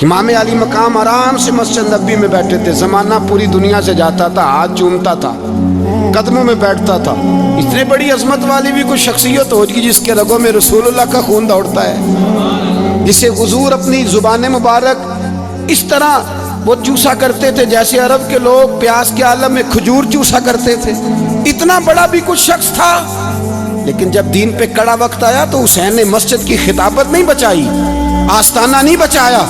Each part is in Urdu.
امام علی مقام آرام سے مسجد نبوی میں بیٹھے تھے، زمانہ پوری دنیا سے جاتا تھا، ہاتھ چومتا تھا، قدموں میں بیٹھتا تھا۔ اتنے بڑی عظمت والی بھی کوئی شخصیت ہوگی جس کے رگوں میں رسول اللہ کا خون دوڑتا ہے، جسے حضور اپنی زبان مبارک اس طرح وہ چوسا کرتے تھے جیسے عرب کے لوگ پیاس کے عالم میں کھجور چوسا کرتے تھے۔ اتنا بڑا بھی کچھ شخص تھا، لیکن جب دین پہ کڑا وقت آیا تو حسین نے مسجد کی خطابت نہیں بچائی، آستانہ نہیں بچایا۔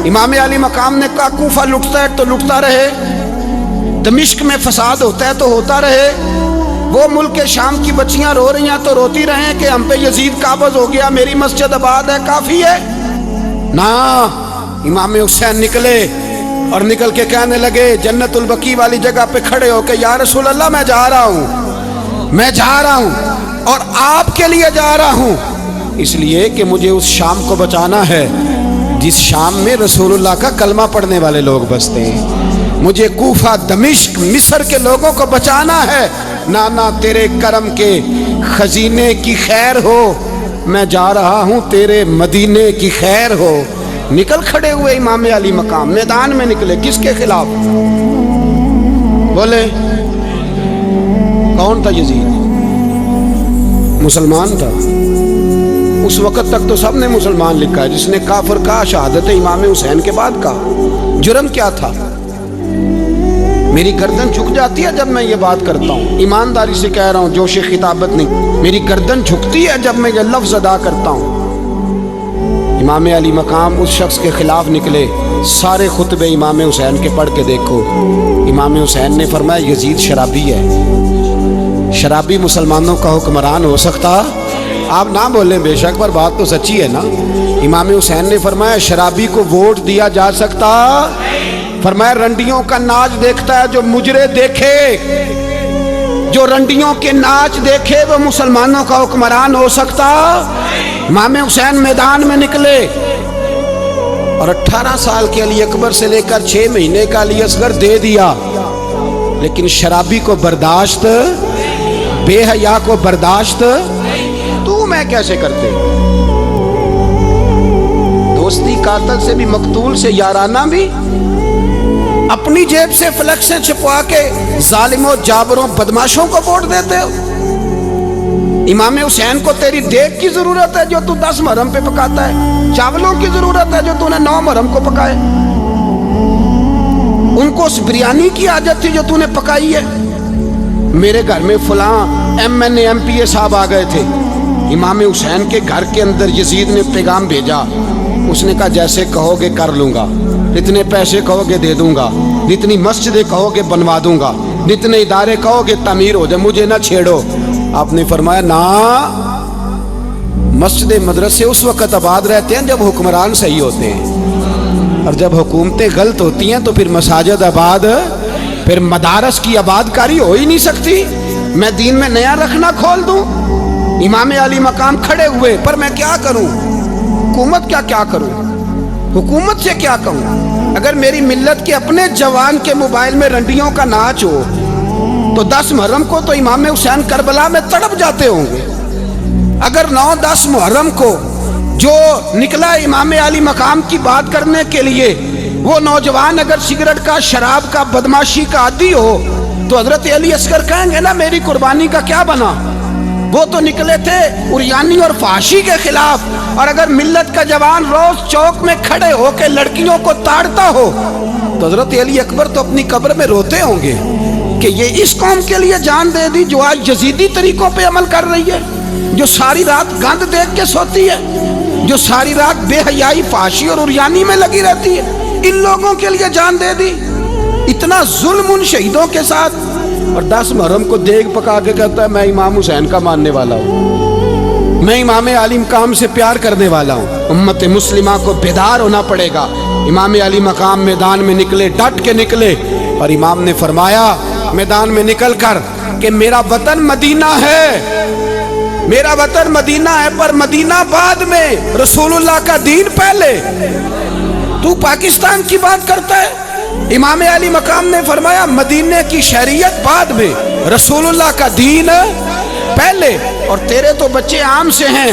امام علی مقام نے کہا کوفہ لٹتا ہے تو لٹتا رہے، دمشق میں فساد ہوتا ہے تو ہوتا رہے، وہ ملک شام کی بچیاں رو رہی ہیں تو روتی رہیں کہ ہم پہ یزید قابض ہو گیا، میری مسجد آباد ہے، کافی ہے نا۔ امام حسین نکلے اور نکل کے کہنے لگے جنت البقیع والی جگہ پہ کھڑے ہو کہ یا رسول اللہ میں جا رہا ہوں اور آپ کے لیے جا رہا ہوں، اس لیے کہ مجھے اس شام کو بچانا ہے جس شام میں رسول اللہ کا کلمہ پڑھنے والے لوگ بستے ہیں، مجھے کوفہ دمشق مصر کے لوگوں کو بچانا ہے۔ نانا تیرے کرم کے خزینے کی خیر ہو، میں جا رہا ہوں تیرے مدینے کی خیر ہو۔ نکل کھڑے ہوئے امام علی مقام، میدان میں نکلے، کس کے خلاف؟ بولے کون تھا؟ یزید مسلمان تھا، اس وقت تک تو سب نے مسلمان لکھا ہے، جس نے کافر کہا شہادت امام حسین کے بعد کہا۔ جرم کیا تھا؟ میری گردن جھک جاتی ہے جب میں یہ بات کرتا ہوں، ایمانداری سے کہہ رہا ہوں، جوش خطابت نہیں، میری گردن جھکتی ہے جب میں یہ لفظ ادا کرتا ہوں۔ امام علی مقام اس شخص کے خلاف نکلے، سارے خطبے امام حسین کے پڑھ کے دیکھو۔ امام حسین نے فرمایا یزید شرابی ہے، شرابی مسلمانوں کا حکمران ہو سکتا؟ آپ نہ بولیں بے شک، پر بات تو سچی ہے نا۔ امام حسین نے فرمایا شرابی کو ووٹ دیا جا سکتا؟ فرمایا رنڈیوں کا ناچ دیکھتا ہے جو مجرے دیکھے، جو رنڈیوں کے ناچ دیکھے وہ مسلمانوں کا حکمران ہو سکتا؟ امام حسین میدان میں نکلے اور 18 سال کے علی اکبر سے لے کر 6 مہینے کا علی اصغر دے دیا، لیکن شرابی کو برداشت، بے حیا کو برداشت تو میں کیسے کرتے؟ دوستی قاتل سے بھی، مقتول سے یارانہ بھی، اپنی جیب سے فلیکسیں چھپوا کے ظالموں جابروں بدماشوں کو ووٹ دیتے ہو۔ امام حسین کو تیری دیگ کی ضرورت ہے جو تو 10 محرم پہ پکاتا ہے، چاولوں کی ضرورت ہے جو تو نے 9 محرم کو پکائے، ان کو اس بریانی کی حاجت تھی جو تو نے پکائی ہے۔ میرے گھر میں فلاں MNA MPA صاحب آ گئے تھے، امام حسین کے گھر کے اندر یزید نے پیغام بھیجا، اس نے کہا جیسے کہو گے کر لوں گا، جتنے پیسے کہو گے دے دوں گا، جتنی مسجدیں کہو گے بنوا دوں گا، جتنے ادارے کہو گے تعمیر ہو جائے، مجھے نہ چھیڑو۔ آپ نے فرمایا نا، مسجد مدرسے اس وقت آباد رہتے ہیں جب حکمران صحیح ہوتے ہیں، اور جب حکومتیں غلط ہوتی ہیں تو پھر مساجد آباد، پھر مدارس کی آباد کاری ہو ہی نہیں سکتی۔ میں دین میں نیا رکھنا کھول دوں؟ امام علی مقام کھڑے ہوئے، پر میں کیا کروں؟ حکومت کیا کروں؟ حکومت سے کیا کہوں؟ اگر میری ملت کے اپنے جوان کے موبائل میں رنڈیوں کا ناچ ہو تو 10 محرم کو تو امام حسین کربلا میں تڑپ جاتے ہوں گے۔ اگر 9-10 محرم کو جو نکلا امام علی مقام کی بات کرنے کے لیے، وہ نوجوان اگر سگریٹ کا، شراب کا، بدماشی کا عادی ہو تو حضرت علی اصغر کہیں گے نا میری قربانی کا کیا بنا؟ وہ تو نکلے تھے عریانی اور فحاشی کے خلاف، اور اگر ملت کا جوان روز چوک میں کھڑے ہو کے لڑکیوں کو تاڑتا ہو تو حضرت علی اکبر تو اپنی قبر میں روتے ہوں گے کہ یہ اس قوم کے لیے جان دے دی جو آج یزیدی طریقوں پہ عمل کر رہی ہے، جو ساری رات گند دیکھ کے سوتی ہے، جو ساری رات بے حیائی، فحاشی اور عریانی میں لگی رہتی ہے، ان لوگوں کے لیے جان دے دی۔ اتنا ظلم ان شہیدوں کے ساتھ، اور 10 محرم کو دیگ پکا کے کہتا ہے میں امام حسین کا ماننے والا ہوں، میں امام علی مقام سے پیار کرنے والا ہوں۔ امت مسلمہ کو بیدار ہونا پڑے گا۔ امام علی مقام میدان میں نکلے، ڈٹ کے نکلے، اور امام نے فرمایا میدان میں نکل کر کہ میرا وطن مدینہ ہے، میرا وطن مدینہ ہے، پر مدینہ بعد میں، رسول اللہ کا دین پہلے۔ تو پاکستان کی بات کرتا ہے؟ امام علی مقام نے فرمایا مدینے کی شریعت بعد میں، رسول اللہ کا دین پہلے، اور تیرے تو بچے عام سے ہیں،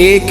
1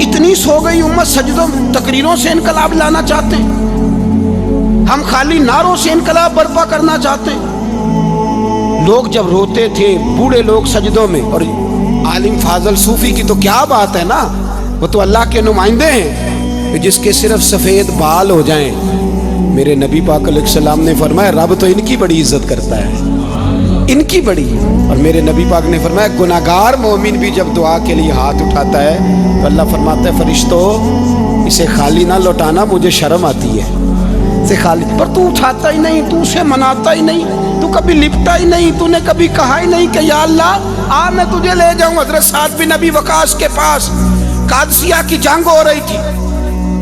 اتنی سو گئی امت سجدوں تقریروں سے انقلاب لانا چاہتے ہیں، ہم خالی نعروں سے انقلاب برپا کرنا چاہتے ہیں۔ لوگ جب روتے تھے بوڑھے لوگ سجدوں میں، اور عالم فاضل صوفی کی تو کیا بات ہے نا، وہ تو اللہ کے نمائندے ہیں جس کے صرف سفید بال ہو جائیں۔ میرے نبی پاک علیہ السلام نے فرمایا رب تو ان کی بڑی عزت کرتا ہے، ان کی بڑی۔ اور میرے نبی پاک نے فرمایا گناہگار مومن بھی جب دعا کے لیے ہاتھ اٹھاتا ہے تو اللہ فرماتا ہے فرشتوں اسے خالی نہ لوٹانا، مجھے شرم آتی ہے اسے خالی، پر تو اٹھاتا ہی نہیں، تو اسے مناتا ہی نہیں، تو کبھی لپٹا ہی نہیں، تو نے کبھی کہا ہی نہیں کہ یا اللہ آ میں تجھے لے جاؤں حضرت سعد بن ابی وقاص کے پاس۔ قادسیہ کی جنگ ہو رہی تھی،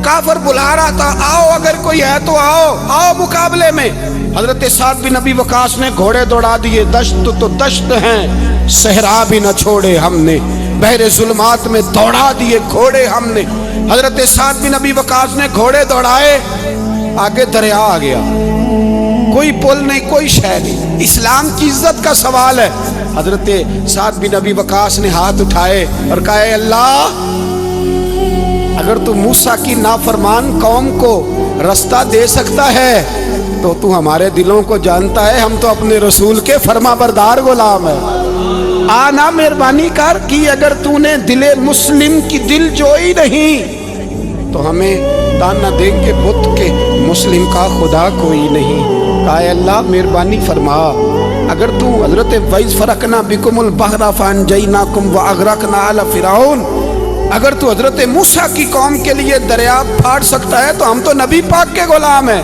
کافر بلا رہا تھا آؤ اگر کوئی ہے تو آؤ آؤ مقابلے میں۔ حضرت سعد بن ابی وقاص نے گھوڑے دوڑا دیے، دشت تو دشت ہیں صحرا بھی نہ چھوڑے ہم نے، بحر ظلمات میں دوڑا دیے گھوڑے ہم نے۔ حضرت سعد بن ابی وقاص نے گھوڑے دوڑائے، آگے دریا آ گیا، کوئی پل نہیں کوئی شے نہیں، اسلام کی عزت کا سوال ہے۔ حضرت سعد بن ابی وقاص نے ہاتھ اٹھائے اور کہا اے اللہ اگر تو موسیٰ کی نافرمان قوم کو رستہ دے سکتا ہے تو تو ہمارے دلوں کو جانتا ہے، ہم تو اپنے رسول کے فرما بردار غلام ہیں۔ آنا مہربانی کر کی اگر تو نے دل مسلم کی دل جوئی نہیں تو ہمیں تانا دے کے بت کے مسلم کا خدا کوئی نہیں۔ کہا اے اللہ مہربانی فرما اگر تو حضرت وَإِذْ فَرَقْنَا بِكُمُ الْبَحْرَ فَأَنْجَيْنَاكُمْ وَأَغْرَقْنَا آلَ فِرْعَوْنَ، اگر تو حضرت موسیٰ کی قوم کے لیے دریا پھاڑ سکتا ہے تو ہم تو نبی پاک کے غلام ہیں۔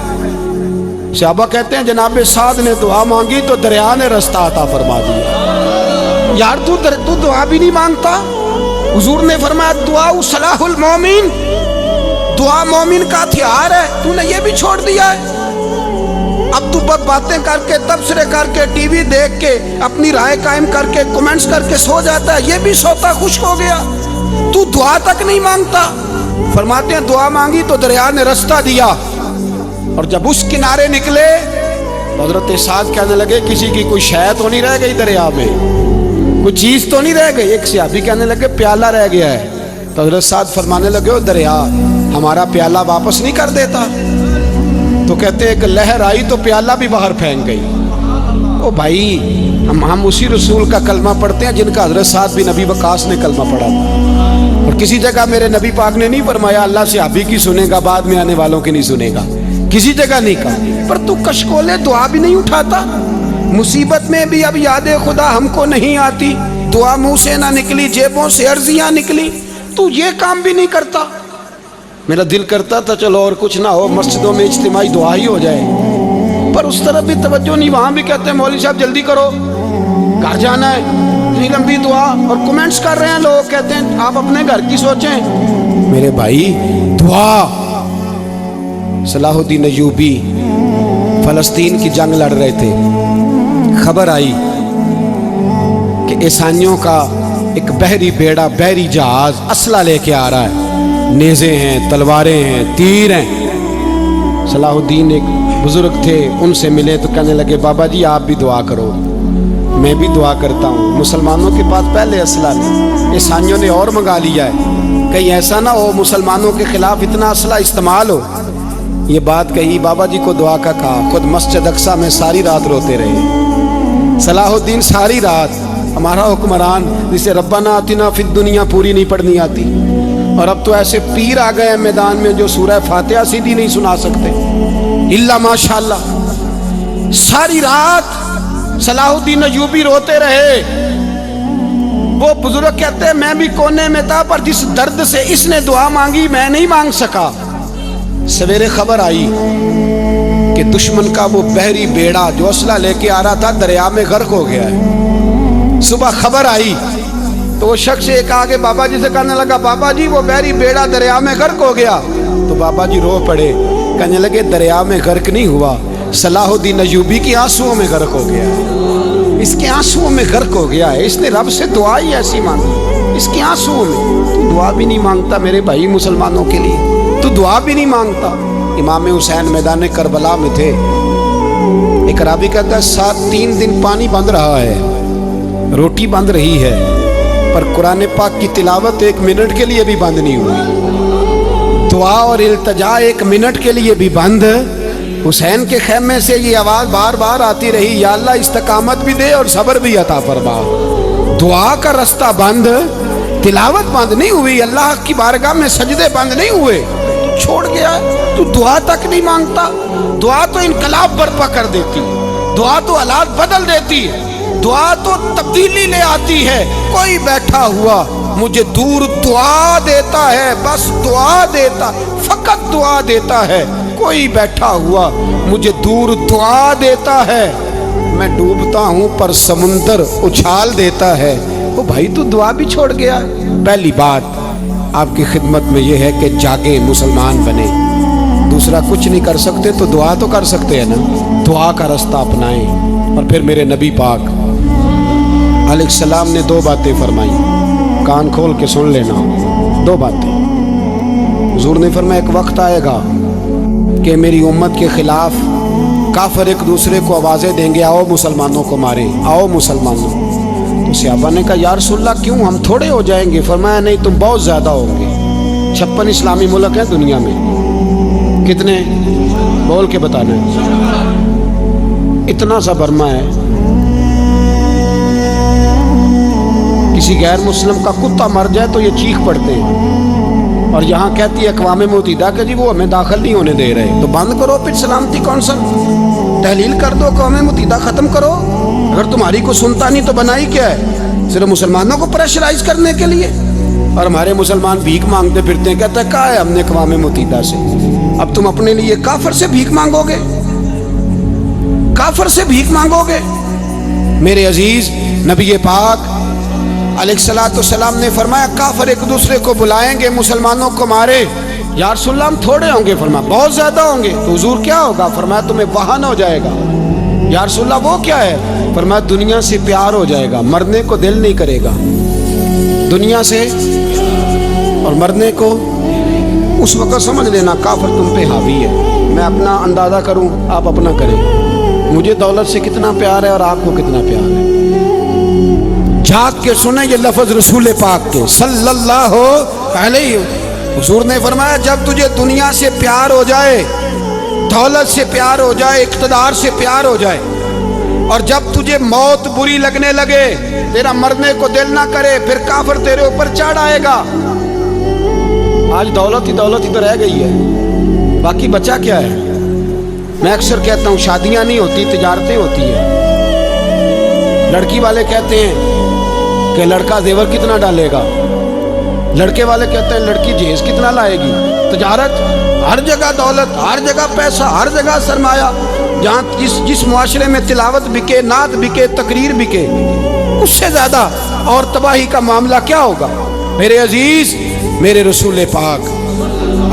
صحابہ کہتے ہیں جناب سعد نے دعا مانگی تو دریا نے رستہ عطا فرما دیا۔ یار تو دعا بھی نہیں مانگتا؟ حضور نے فرمایا دعا صلاح المومن، دعا مومن کا ہتھیار ہے، تو نے یہ بھی چھوڑ دیا ہے۔ اب تو باتیں کر کے تبصرے کر کے ٹی وی دیکھ کے اپنی رائے قائم کر کے کمنٹس کر کے سو جاتا ہے، یہ بھی سوتا خشک ہو گیا، تو دعا تک نہیں مانگتا۔ فرماتے ہیں دعا مانگی تو دریا نے رستہ دیا، اور جب اس کنارے نکلے تو حضرت سعد کہنے لگے کسی کی کوئی شے تو نہیں رہ گئی دریا میں، کوئی چیز تو نہیں رہ گئی۔ ایک صحابی کہنے لگے پیالہ رہ گیا ہے، تو حضرت سعد فرمانے لگے او دریا ہمارا پیالہ واپس نہیں کر دیتا؟ تو کہتے ہیں ایک لہر آئی تو پیالہ بھی باہر پھینک گئی۔ او بھائی ہم اسی رسول کا کلمہ پڑھتے ہیں جن کا حضرت سعد بن ابی وقاص نے کلمہ پڑھا تھا، اور کسی جگہ میرے نبی پاک نے نہیں فرمایا اللہ صحابی کی سنے گا بعد میں آنے والوں کی نہیں سنے گا، کسی جگہ نہیں کہا۔ پر تو کشکولے دعا بھی نہیں اٹھاتا، مصیبت میں بھی اب یاد خدا ہم کو نہیں آتی، دعا منہ سے نہ نکلی جیبوں سے عرضیاں نکلی، تو یہ کام بھی نہیں کرتا۔ میرا دل کرتا تھا چلو اور کچھ نہ ہو مسجدوں میں اجتماعی دعا ہی ہو جائے، پر اس طرف بھی توجہ نہیں، وہاں بھی کہتے ہیں مولوی صاحب جلدی کرو گھر جانا ہے، اتنی لمبی دعا، اور کمنٹس کر رہے ہیں لوگ کہتے ہیں آپ اپنے گھر کی سوچیں۔ میرے بھائی دعا، صلاح الدین ایوبی فلسطین کی جنگ لڑ رہے تھے، خبر آئی کہ عیسائیوں کا ایک بحری بیڑا بحری جہاز اسلحہ لے کے آ رہا ہے، نیزے ہیں تلواریں ہیں تیر ہیں۔ صلاح الدین ایک بزرگ تھے ان سے ملے تو کہنے لگے بابا جی آپ بھی دعا کرو، میں بھی دعا کرتا ہوں، مسلمانوں کے پاس پہلے اسلحہ نہیں، عیسائیوں نے اور منگا لیا ہے، کہیں ایسا نہ ہو مسلمانوں کے خلاف اتنا اسلحہ استعمال ہو۔ یہ بات کہی، بابا جی کو دعا کا کہا، خود مسجد اقصیٰ میں ساری رات روتے رہے۔ صلاح الدین ساری رات، ہمارا حکمران جسے ربنا آتنا فی الدنیا پوری نہیں پڑھنی آتی، اور اب تو ایسے پیر آ گئے ہیں میدان میں جو سورہ فاتحہ سیدھی نہیں سنا سکتے الا ماشاءاللہ۔ ساری رات صلاح الدین ایوبی روتے رہے۔ وہ بزرگ کہتے ہیں میں بھی کونے میں تھا، پر جس درد سے اس نے دعا مانگی میں نہیں مانگ سکا۔ سویرے خبر آئی کہ دشمن کا وہ بحری بیڑا جو اسلحہ لے کے آ رہا تھا دریا میں غرق ہو گیا ہے۔ صبح خبر آئی تو وہ شخص ایک آگے بابا جی سے کہنے لگا بابا جی وہ بحری بیڑا دریا میں غرق ہو گیا، تو بابا جی رو پڑے، کہنے لگے دریا میں غرق نہیں ہوا، صلاح الدین ایوبی کی آنسوؤں میں غرق ہو گیا ہے، اس کے آنسوؤں میں غرق ہو گیا ہے، اس نے رب سے دعا ہی ایسی مانگی، اس کے آنسوؤں میں۔ تو دعا بھی نہیں مانگتا میرے بھائی مسلمانوں کے لیے، تو دعا بھی نہیں مانگتا۔ امام حسین میدان کربلا میں تھے، ایک راوی کہتا ہے 3 دن پانی بند رہا ہے، روٹی بند رہی ہے، پر قرآن پاک کی تلاوت 1 منٹ کے لیے بھی بند نہیں ہوئی، دعا اور التجا 1 منٹ کے لیے بھی بند۔ حسین کے خیمے سے یہ آواز بار بار آتی رہی، یا اللہ استقامت بھی دے اور صبر بھی عطا فرما۔ دعا کا رستہ بند، تلاوت بند نہیں ہوئی، اللہ کی بارگاہ میں سجدے بند نہیں ہوئے، چھوڑ گیا۔ تو دعا تک نہیں مانگتا؟ دعا تو انقلاب برپا کر دیتی، دعا تو حالات بدل دیتی ہے، دعا تو تبدیلی لے آتی ہے۔ کوئی بیٹھا ہوا مجھے دور دعا دیتا ہے، بس دعا دیتا، فقط دعا دیتا ہے۔ کوئی بیٹھا ہوا مجھے دور دعا دیتا ہے، میں ڈوبتا ہوں پر سمندر اچھال دیتا ہے۔ وہ بھائی تو دعا بھی چھوڑ گیا۔ پہلی بات آپ کی خدمت میں یہ ہے کہ جاگیں، مسلمان بنے۔ دوسرا کچھ نہیں کر سکتے تو دعا تو کر سکتے ہیں نا، دعا کا رستہ اپنائیں۔ اور پھر میرے نبی پاک علیہ السلام نے 2 باتیں فرمائی، کان کھول کے سن لینا، 2 باتیں۔ حضور نے فرمایا ایک وقت آئے گا کہ میری امت کے خلاف کافر ایک دوسرے کو آوازیں دیں گے، آؤ مسلمانوں کو ماریں، آؤ مسلمانوں۔ تو صحابہ نے کہا یا رسول اللہ کیوں، ہم تھوڑے ہو جائیں گے؟ فرمایا نہیں، تم بہت زیادہ ہوں گے۔ 56 اسلامی ملک ہیں دنیا میں، کتنے بول کے بتانا ہے؟ اتنا سا برما ہے، کسی غیر مسلم کا کتا مر جائے تو یہ چیخ پڑتے ہیں، اور یہاں کہتی ہے اقوام متحدہ کہ جی وہ ہمیں داخل نہیں ہونے دے رہے۔ تو بند کرو پھر سلامتی کونسل، تحلیل کر دو، اقوام متحدہ ختم کرو۔ اگر تمہاری کو سنتا نہیں تو بنائی کیا ہے؟ صرف مسلمانوں کو پریشرائز کرنے کے لیے۔ اور ہمارے مسلمان بھیک مانگتے پھرتے ہیں، کہتے ہیں کہا ہے ہم نے اقوام متحدہ سے۔ اب تم اپنے لیے کافر سے بھیک مانگو گے؟ کافر سے بھیک مانگو گے؟ میرے عزیز نبی پاک علیہ السلام نے فرمایا کافر ایک دوسرے کو بلائیں گے، مسلمانوں کو مارے۔ یا رسول اللہ ہم تھوڑے ہوں گے؟ فرمایا بہت زیادہ ہوں گے۔ تو حضور کیا ہوگا؟ فرمایا تمہیں وہن ہو جائے گا۔ یا رسول اللہ وہ کیا ہے؟ فرمایا دنیا سے پیار ہو جائے گا، مرنے کو دل نہیں کرے گا دنیا سے، اور مرنے کو اس وقت سمجھ لینا کافر تم پہ حاوی ہے۔ میں اپنا اندازہ کروں، آپ اپنا کریں، مجھے دولت سے کتنا پیار ہے اور آپ کو کتنا پیار ہے۔ جھانک کے سنیں یہ لفظ رسول پاک کے صلی اللہ علیہ وسلم۔ حضور نے فرمایا جب تجھے دنیا سے پیار ہو جائے، دولت سے پیار ہو جائے، اقتدار سے پیار ہو جائے، اور جب تجھے موت بری لگنے لگے، تیرا مرنے کو دل نہ کرے، پھر کافر تیرے اوپر چڑھ آئے گا۔ آج دولت ہی تو رہ گئی ہے، باقی بچا کیا ہے؟ میں اکثر کہتا ہوں شادیاں نہیں ہوتی، تجارتیں ہوتی ہیں۔ لڑکی والے کہتے ہیں کہ لڑکا زیور کتنا ڈالے گا، لڑکے والے کہتے ہیں لڑکی جہیز کتنا لائے گی۔ تجارت، ہر جگہ دولت، ہر جگہ پیسہ، ہر جگہ سرمایہ۔ جہاں جس معاشرے میں تلاوت بکے، نعت بکے، تقریر بکے، اس سے زیادہ اور تباہی کا معاملہ کیا ہوگا؟ میرے عزیز، میرے رسول پاک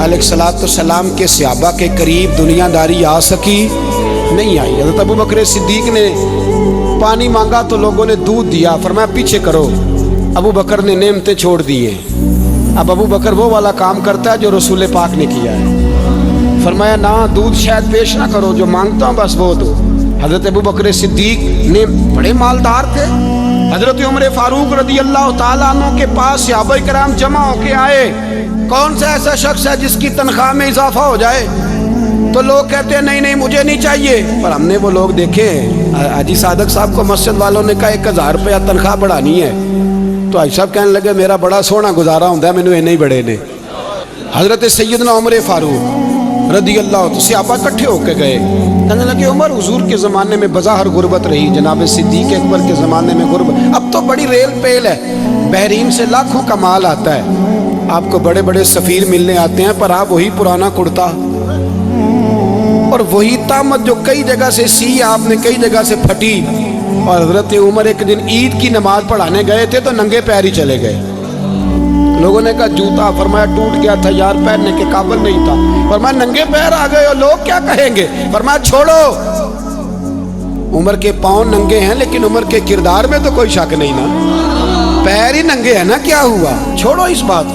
علیہ السلام کے صحابہ کے قریب دنیا داری آ سکی نہیں آئی۔ حضرت ابو بکر صدیق نے پانی مانگا تو لوگوں نے دودھ دیا، فرمایا پیچھے کرو۔ ابو بکر نے نعمتیں چھوڑ دی ہیں۔ اب ابو بکر وہ والا کام کرتا ہے جو رسول پاک نے کیا ہے، فرمایا نہ دودھ شاید پیش نہ کرو، جو مانگتا ہوں بس وہ دو۔ حضرت ابو بکر صدیق نے بڑے مالدار تھے۔ حضرت عمر فاروق رضی اللہ تعالیٰ عنہ کے پاس صحابہ کرام جمع ہو کے آئے، کون سا ایسا شخص ہے جس کی تنخواہ میں اضافہ ہو جائے؟ تو لوگ کہتے ہیں نہیں مجھے نہیں چاہیے۔ پر ہم نے وہ لوگ دیکھے، حاجی صادق صاحب کو مسجد والوں نے کہا 1000 روپیہ تنخواہ بڑھانی ہے، تو حاجی صاحب کہنے لگے میرا بڑا سونا گزارا ہوتا ہے، مینوں یہ نہیں بڑے نے۔ حضرت سیدنا عمر فاروق رضی اللہ عنہ صحابہ کٹھے ہو کے گئے، کہنے لگے عمر حضور کے زمانے میں بظاہر غربت رہی، جناب صدیق اکبر کے زمانے میں غربت، اب تو بڑی ریل پیل ہے، بحرین سے لاکھوں کا مال آتا ہے، آپ کو بڑے بڑے سفیر ملنے آتے ہیں، پر آپ وہی پرانا کرتا اور وہی طامت جو کئی جگہ سے سی آپ نے کئی جگہ سے پھٹی۔ اور حضرت عمر ایک دن عید کی نماز پڑھانے گئے تھے تو ننگے پیر ہی چلے گئے۔ لوگوں نے کہا جوتا، فرمایا ٹوٹ گیا تھا یار، پہننے کے قابل نہیں تھا، فرمایا ننگے پیر آ گئے ہو، لوگ کیا کہیں گے؟ فرمایا چھوڑو، عمر کے پاؤں ننگے ہیں لیکن عمر کے کردار میں تو کوئی شک نہیں نا، پیر ہی ننگے ہیں نا، کیا ہوا؟ چھوڑو اس بات،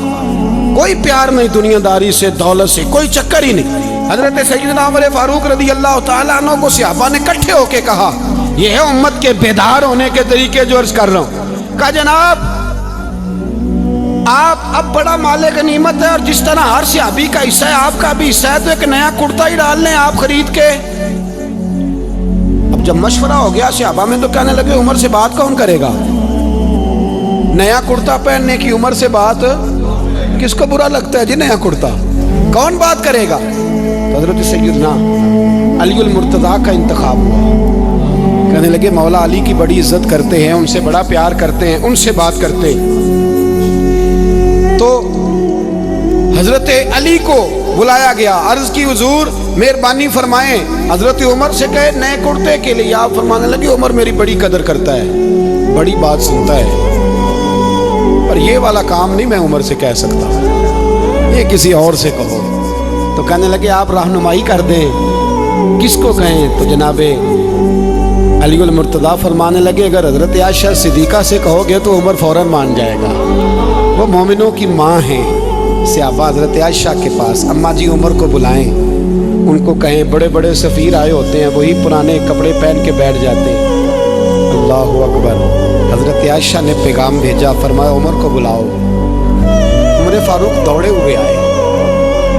کوئی پیار نہیں دنیا داری سے، دولت سے، کوئی چکر ہی نہیں۔ حضرت سیدنا عمر فاروق رضی اللہ تعالیٰ عنہ کو صحابہ نے کٹھے ہو کے کہا، یہ ہے امت کے بیدار ہونے کے طریقے جو عرض کر رہا ہوں۔ کہا جناب آپ اب بڑا مال غنیمت ہے اور جس طرح ہر صحابی کا حصہ ہے آپ کا بھی حصہ ہے، تو ایک نیا کرتا ہی ڈال لیں آپ خرید کے۔ اب جب مشورہ ہو گیا صحابہ میں تو کہنے لگے عمر سے بات کون کرے گا؟ نیا کرتا پہننے کی عمر سے بات کس کو برا لگتا ہے جی؟ نیا کرتا کون بات کرے گا؟ تو حضرت سیدنا علی المرتضیٰ کا انتخاب ہوا۔ کہنے لگے مولا علی کی بڑی عزت کرتے ہیں، ان سے بڑا پیار کرتے ہیں، ان سے بات کرتے۔ تو حضرت علی کو بلایا گیا، عرض کی حضور مہربانی فرمائیں۔ حضرت عمر سے کہے نئے کرتے کے لیے، آپ فرمانے لگے عمر میری بڑی قدر کرتا ہے، بڑی بات سنتا ہے، پر یہ والا کام نہیں میں عمر سے کہہ سکتا، یہ کسی اور سے کہو۔ تو کہنے لگے آپ رہنمائی کر دیں کس کو کہیں؟ تو جناب علی المرتضیٰ فرمانے لگے اگر حضرت عائشہ صدیقہ سے کہو گے تو عمر فوراً مان جائے گا، وہ مومنوں کی ماں ہیں۔ صحابہ حضرت عائشہ کے پاس، اماں جی عمر کو بلائیں، ان کو کہیں بڑے بڑے سفیر آئے ہوتے ہیں، وہی پرانے کپڑے پہن کے بیٹھ جاتے ہیں۔ اللہ اکبر۔ حضرت عائشہ نے پیغام بھیجا، فرمایا عمر کو بلاؤ۔ عمر فاروق دوڑے ہوئے آئے،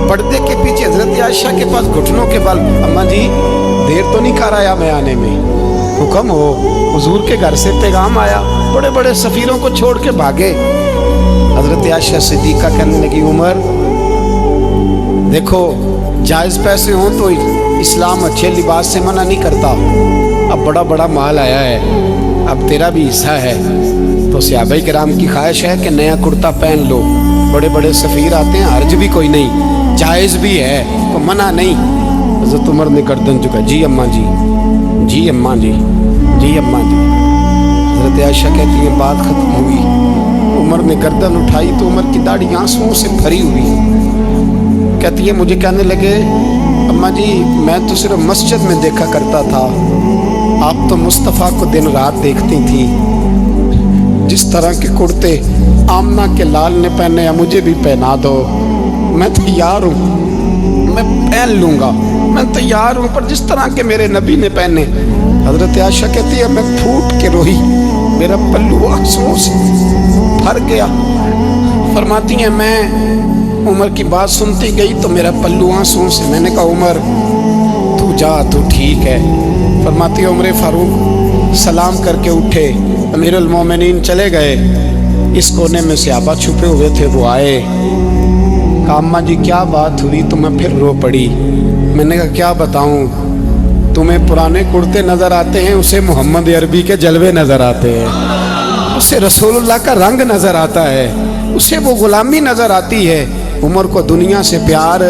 پردے کے پیچھے حضرت عائشہ کے پاس گھٹنوں کے بل، اماں جی دیر تو نہیں کر آیا میں آنے میں؟ حکم ہو، حضور کے گھر سے پیغام آیا، بڑے بڑے سفیروں کو چھوڑ کے بھاگے۔ حضرت عائشہ صدیقہ کہنے لگی عمر دیکھو جائز پیسے ہوں تو اسلام اچھے لباس سے منع نہیں کرتا، اب بڑا بڑا مال آیا ہے، اب تیرا بھی حصہ ہے، تو صحابہ کرام کی خواہش ہے کہ نیا کرتا پہن لو، بڑے بڑے سفیر آتے ہیں، حرج بھی کوئی نہیں، جائز بھی ہے، تو منع نہیں۔ حضرت عمر نے گردن جھکا، جی اماں جی، جی اماں جی، جی اماں جی۔ حضرت عائشہ کہتی ہیں بات ختم ہوئی، عمر نے گردن اٹھائی تو عمر کی داڑھی آنسوؤں سے بھری ہوئی، کہتی ہے مجھے کہنے لگے اماں جی میں تو صرف مسجد میں دیکھا کرتا تھا، آپ تو مصطفیٰ کو دن رات دیکھتی تھی، جس طرح کے کرتے آمنہ کے لال نے پہنے ہیں مجھے بھی پہنا دو، میں تیار ہوں، میں پہن لوں گا، میں تیار ہوں، پر جس طرح کے میرے نبی نے پہنے۔ حضرت عائشہ کہتی ہے میں پھوٹ کے روئی، میرا پلو آنسوؤں سے بھر گیا۔ فرماتی ہیں میں عمر کی بات سنتی گئی تو میرا پلو آنسوؤں سے، میں نے کہا عمر تو جا، تو ٹھیک ہے۔ فرماتی ہے عمر فاروق سلام کر کے اٹھے، امیر المومنین چلے گئے، اس کونے میں صحابہ چھپے ہوئے تھے، وہ آئے، کہا اماں جی کیا بات ہوئی؟ تو میں پھر رو پڑی۔ میں نے کہا کیا بتاؤں، تمہیں پرانے کرتے نظر آتے ہیں، اسے محمد عربی کے جلوے نظر آتے ہیں، اسے رسول اللہ کا رنگ نظر آتا ہے، اسے وہ غلامی نظر آتی ہے۔ عمر کو دنیا سے پیار،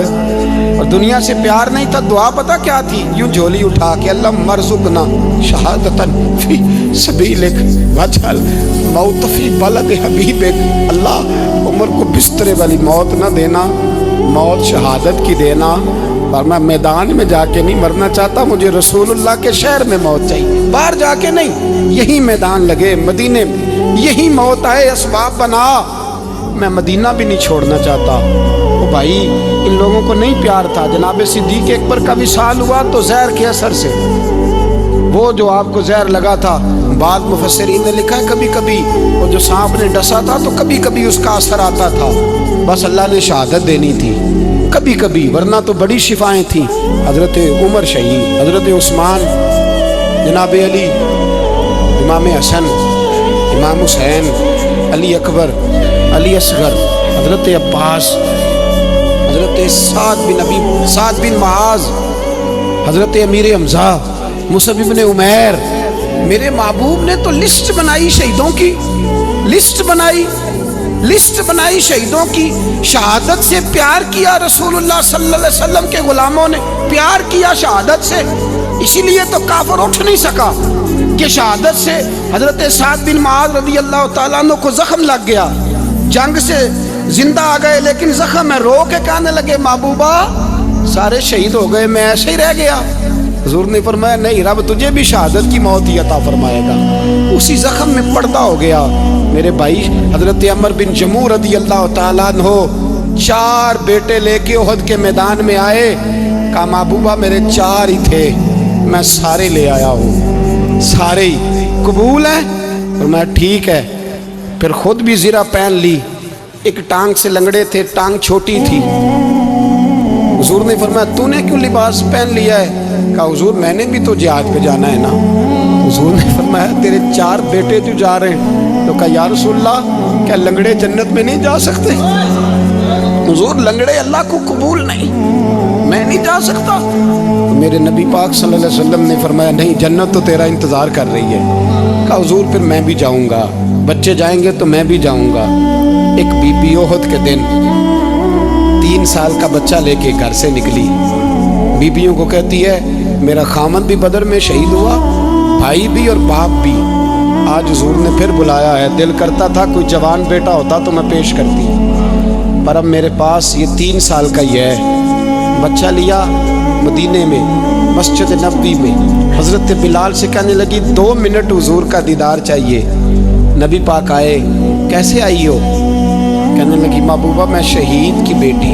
اور دنیا سے پیار نہیں تھا، دعا پتہ کیا تھی؟ یوں جھولی اٹھا کے اللہ مرزقنا شہادتن فی سبیلک وجعل موت فی بلد حبیبک، اللہ عمر کو بسترے والی موت نہ دینا، موت شہادت کی دینا، اور میں میدان میں جا کے نہیں مرنا چاہتا، مجھے رسول اللہ کے شہر میں موت چاہیے، باہر جا کے نہیں، یہی میدان لگے مدینے میں، یہی موت آئے، اسباب بنا، میں مدینہ بھی نہیں چھوڑنا چاہتا۔ وہ بھائی ان لوگوں کو نہیں پیار تھا، جناب صدیق اکبر کا وصال ہوا تو زہر کے اثر سے، وہ جو آپ کو زہر لگا تھا، بعد مفسرین نے لکھا ہے کبھی کبھی وہ جو سانپ نے ڈسا تھا تو کبھی کبھی اس کا اثر آتا تھا، بس اللہ نے شہادت دینی تھی کبھی کبھی، ورنہ تو بڑی شفائیں تھیں۔ حضرت عمر شہید، حضرت عثمان، جناب علی، امام حسن، امام حسین، علی اکبر، علی اصغر، حضرت عباس، حضرت سعد بن معاذ، حضرت امیر حمزہ، مصعب بن عمیر، میرے محبوب نے تو لسٹ بنائی شہیدوں کی، لسٹ بنائی شہیدوں کی، شہادت سے پیار کیا رسول اللہ صلی اللہ علیہ وسلم کے غلاموں نے، پیار کیا شہادت سے، اسی لیے تو کافر اٹھ نہیں سکا کہ شہادت سے حضرت سعد بن معاذ رضی اللہ تعالیٰ عنہ کو زخم لگ گیا، جنگ سے زندہ آ گئے لیکن زخم ہے، رو کے کہنے لگے محبوبہ سارے شہید ہو گئے، میں ایسے ہی رہ گیا۔ حضور نے فرمایا نہیں، رب تجھے بھی شہادت کی موت ہی عطا فرمائے گا، اسی زخم میں پردہ ہو گیا۔ میرے بھائی حضرت عمر بن جموح رضی اللہ تعالیٰ عنہ 4 بیٹے لے کے احد کے میدان میں آئے، کہا محبوبہ میرے 4 ہی تھے، میں سارے لے آیا ہوں، سارے ہی قبول ہیں؟ فرمایا ٹھیک ہے، پھر خود بھی زرہ پہن لی، ایک ٹانگ سے لنگڑے تھے, ٹانگ چھوٹی تھی. حضور نے فرمایا تو نے کیوں لباس پہن لیا ہے؟ کہا حضور میں نے بھی تو جہاد پہ جانا ہے نا. حضور نے فرمایا تیرے 4 بیٹے جو جا رہے ہیں. تو کہا یا رسول اللہ کیا لنگڑے جنت میں نہیں جا سکتے؟ حضور لنگڑے اللہ کو قبول نہیں, میں نہیں جا سکتا. تو میرے نبی پاک صلی اللہ علیہ وسلم نے فرمایا نہیں, جنت تو تیرا انتظار کر رہی ہے. کہا حضور پھر میں بھی جاؤں گا, بچے جائیں گے تو میں بھی جاؤں گا. ایک بی بی احد کے دن 3 سال کا بچہ لے کے گھر سے نکلی. بیویوں کو کہتی ہے میرا خامد بھی بدر میں شہید ہوا, بھائی بھی اور باپ بھی. آج حضور نے پھر بلایا ہے. دل کرتا تھا کوئی جوان بیٹا ہوتا تو میں پیش کرتی, پر اب میرے پاس یہ 3 سال کا ہی ہے. بچہ لیا مدینے میں مسجد نبوی میں. حضرت بلال سے کہنے لگی 2 منٹ حضور کا دیدار چاہیے. نبی پاک آئے, کیسے آئی ہو؟ کہنے لگی محبوبہ میں شہید کی بیٹی,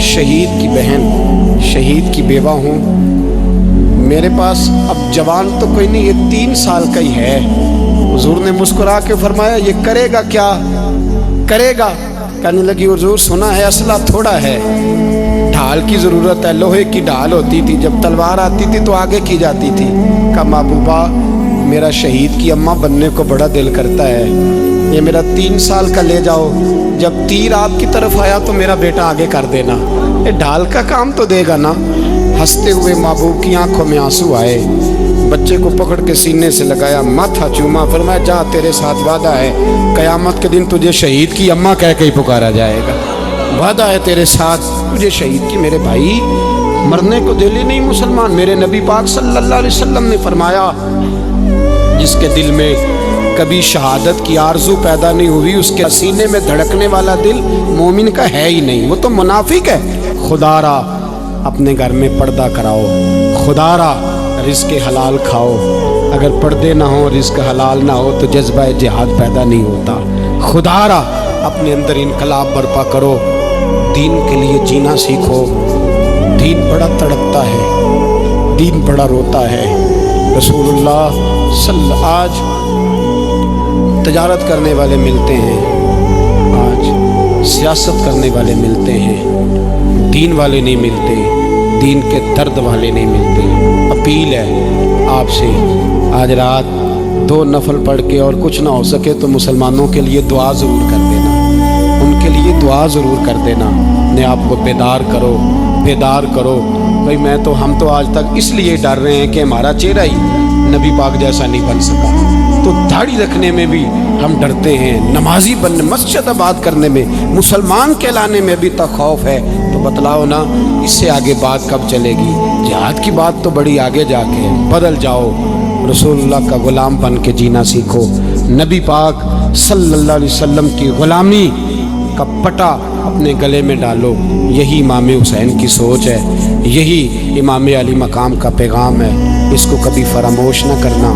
شہید کی بہن, شہید کی بیوہ ہوں. میرے پاس اب جوان تو کوئی نہیں, یہ 3 سال کا ہی ہے. حضور نے مسکرا کے فرمایا یہ کرے گا کیا کرے گا؟ کہنے لگی حضور سنا ہے اسلحہ تھوڑا ہے, ڈھال کی ضرورت ہے. لوہے کی ڈھال ہوتی تھی, جب تلوار آتی تھی تو آگے کی جاتی تھی. کہا محبوبہ میرا شہید کی اماں بننے کو بڑا دل کرتا ہے, یہ میرا 3 سال کا لے جاؤ, جب تیر آپ کی طرف آیا تو میرا بیٹا آگے کر دینا, یہ ڈھال کا کام تو دے گا نا. ہنستے ہوئے محبوب کی آنکھوں میں آنسو آئے. بچے کو پکڑ کے سینے سے لگایا, ماتھا چوما, فرمایا جا تیرے ساتھ وعدہ ہے قیامت کے دن تجھے شہید کی اماں کہہ کے ہی پکارا جائے گا. وعدہ ہے تیرے ساتھ تجھے شہید کی. میرے بھائی مرنے کو دل ہی نہیں مسلمان. میرے نبی پاک صلی اللہ علیہ وسلم نے فرمایا جس کے دل میں کبھی شہادت کی آرزو پیدا نہیں ہوئی, اس کے سینے میں دھڑکنے والا دل مومن کا ہے ہی نہیں, وہ تو منافق ہے. خدا را اپنے گھر میں پردہ کراؤ, خدا را رزق حلال کھاؤ. اگر پردے نہ ہو, رزق حلال نہ ہو تو جذبہ جہاد پیدا نہیں ہوتا. خدا را اپنے اندر انقلاب برپا کرو, دین کے لیے جینا سیکھو. دین بڑا تڑپتا ہے, دین بڑا روتا ہے. رسول اللہ آج تجارت کرنے والے ملتے ہیں, آج سیاست کرنے والے ملتے ہیں, دین والے نہیں ملتے, دین کے درد والے نہیں ملتے. اپیل ہے آپ سے, آج رات 2 نفل پڑھ کے اور کچھ نہ ہو سکے تو مسلمانوں کے لیے دعا ضرور کر دینا, ان کے لیے دعا ضرور کر دینا. اپنے آپ کو بیدار کرو, بیدار کرو. بھائی ہم تو آج تک اس لیے ڈر رہے ہیں کہ ہمارا چہرہ ہی نبی پاک جیسا نہیں بن سکا, تو داڑھی رکھنے میں بھی ہم ڈرتے ہیں, نمازی بننے, مسجد آباد کرنے میں, مسلمان کہلانے میں بھی تک خوف ہے. تو بتلاؤ نا اس سے آگے بات کب چلے گی؟ جہاد کی بات تو بڑی آگے جا کے ہے. بدل جاؤ, رسول اللہ کا غلام بن کے جینا سیکھو. نبی پاک صلی اللہ علیہ وسلم کی غلامی کا پٹا اپنے گلے میں ڈالو. یہی امام حسین کی سوچ ہے, یہی امام علی مقام کا پیغام ہے. اس کو کبھی فراموش نہ کرنا.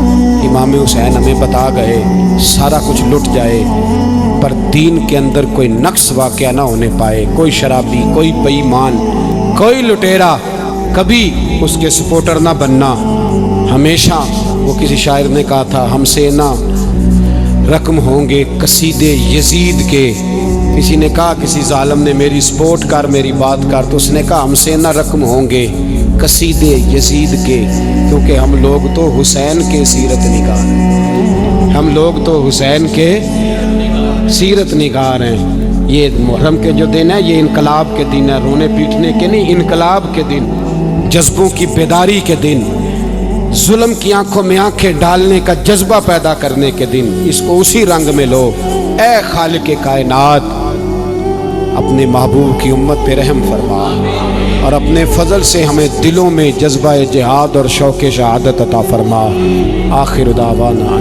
امام حسین ہمیں بتا گئے سارا کچھ لٹ جائے پر دین کے اندر کوئی نقص واقعہ نہ ہونے پائے. کوئی شرابی, کوئی بے ایمان, کوئی لٹیرا کبھی اس کے سپورٹر نہ بننا. ہمیشہ وہ کسی شاعر نے کہا تھا ہم سے نہ رقم ہوں گے قصیدے یزید کے. کسی نے کہا, کسی ظالم نے میری سپورٹ کر, میری بات کر, تو اس نے کہا ہم سے نہ رقم ہوں گے قصیدے یزید کے, کیونکہ ہم لوگ تو حسین کے سیرت نگار ہیں, ہم لوگ تو حسین کے سیرت نگار ہیں. یہ محرم کے جو دن ہے یہ انقلاب کے دن ہے, رونے پیٹنے کے نہیں, انقلاب کے دن, جذبوں کی بیداری کے دن, ظلم کی آنکھوں میں آنکھیں ڈالنے کا جذبہ پیدا کرنے کے دن. اس کو اسی رنگ میں لو. اے خالق کائنات اپنے محبوب کی امت پہ رحم فرما اور اپنے فضل سے ہمیں دلوں میں جذبہ جہاد اور شوق شہادت عطا فرما. آخر دعوانا